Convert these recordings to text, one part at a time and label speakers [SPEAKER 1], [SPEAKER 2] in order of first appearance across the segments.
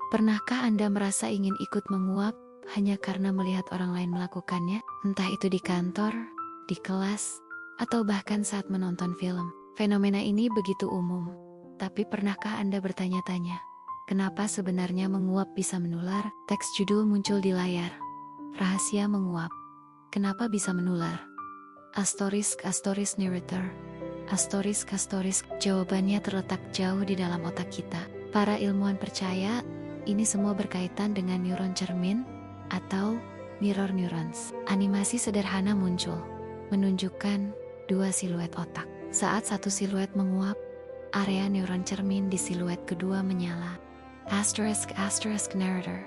[SPEAKER 1] Pernahkah Anda merasa ingin ikut menguap hanya karena melihat orang lain melakukannya? Entah itu di kantor, di kelas, atau bahkan saat menonton film. Fenomena ini begitu umum. Tapi pernahkah Anda bertanya-tanya, kenapa sebenarnya menguap bisa menular? Teks judul muncul di layar. Rahasia menguap. Kenapa bisa menular? Asterisk narrator. Asterisk, jawabannya terletak jauh di dalam otak kita. Para ilmuwan percaya ini semua berkaitan dengan neuron cermin atau mirror neurons. Animasi sederhana muncul, menunjukkan dua siluet otak. Saat satu siluet menguap, area neuron cermin di siluet kedua menyala. Asterisk narrator.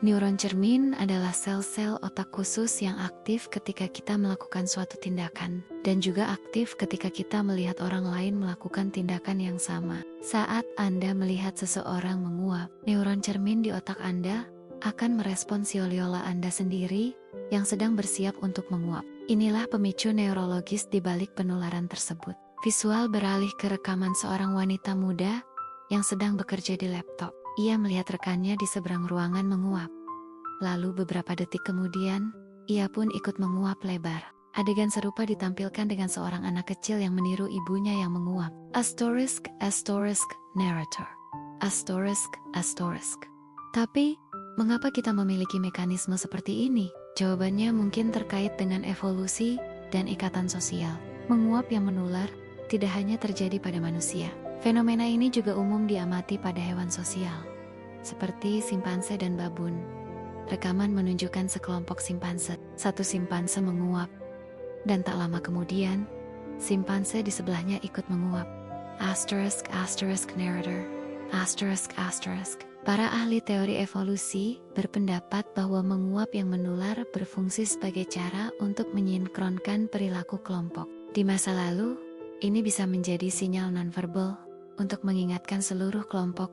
[SPEAKER 1] Neuron cermin adalah sel-sel otak khusus yang aktif ketika kita melakukan suatu tindakan, dan juga aktif ketika kita melihat orang lain melakukan tindakan yang sama. Saat Anda melihat seseorang menguap, neuron cermin di otak Anda akan merespons alveola Anda sendiri yang sedang bersiap untuk menguap. Inilah pemicu neurologis di balik penularan tersebut. Visual beralih ke rekaman seorang wanita muda yang sedang bekerja di laptop. Ia melihat rekannya di seberang ruangan menguap. Lalu beberapa detik kemudian, ia pun ikut menguap lebar. Adegan serupa ditampilkan dengan seorang anak kecil yang meniru ibunya yang menguap. Asterisk narrator. Asterisk. Tapi, mengapa kita memiliki mekanisme seperti ini? Jawabannya mungkin terkait dengan evolusi dan ikatan sosial. Menguap yang menular tidak hanya terjadi pada manusia. Fenomena ini juga umum diamati pada hewan sosial, seperti simpanse dan babun. Rekaman menunjukkan sekelompok simpanse. Satu simpanse menguap, dan tak lama kemudian, simpanse di sebelahnya ikut menguap. Asterisk narrator. Asterisk. Para ahli teori evolusi berpendapat bahwa menguap yang menular berfungsi sebagai cara untuk menyinkronkan perilaku kelompok. Di masa lalu, ini bisa menjadi sinyal nonverbal untuk mengingatkan seluruh kelompok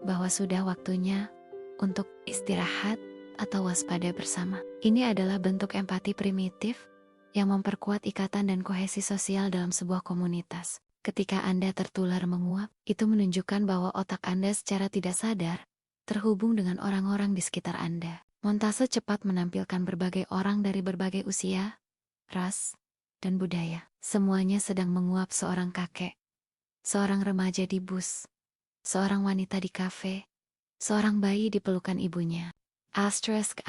[SPEAKER 1] bahwa sudah waktunya untuk istirahat atau waspada bersama. Ini adalah bentuk empati primitif yang memperkuat ikatan dan kohesi sosial dalam sebuah komunitas. Ketika Anda tertular menguap, itu menunjukkan bahwa otak Anda secara tidak sadar terhubung dengan orang-orang di sekitar Anda. Montase cepat menampilkan berbagai orang dari berbagai usia, ras, dan budaya. Semuanya sedang menguap: seorang kakek, seorang remaja di bus, seorang wanita di kafe, seorang bayi di pelukan ibunya. Asterisk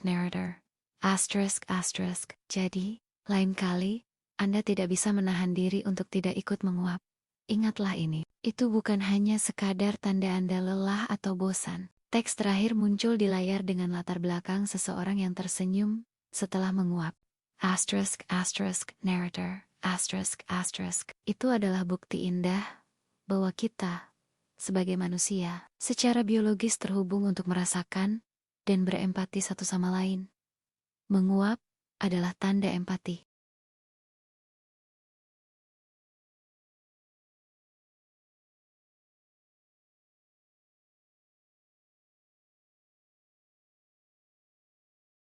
[SPEAKER 1] narrator. Asterisk. Jadi, lain kali, Anda tidak bisa menahan diri untuk tidak ikut menguap. Ingatlah ini, itu bukan hanya sekadar tanda Anda lelah atau bosan. Teks terakhir muncul di layar dengan latar belakang seseorang yang tersenyum setelah menguap. Asterisk narrator. Asterisk. Itu adalah bukti indah bahwa kita, sebagai manusia, secara biologis terhubung untuk merasakan dan berempati satu sama lain. Menguap adalah tanda empati.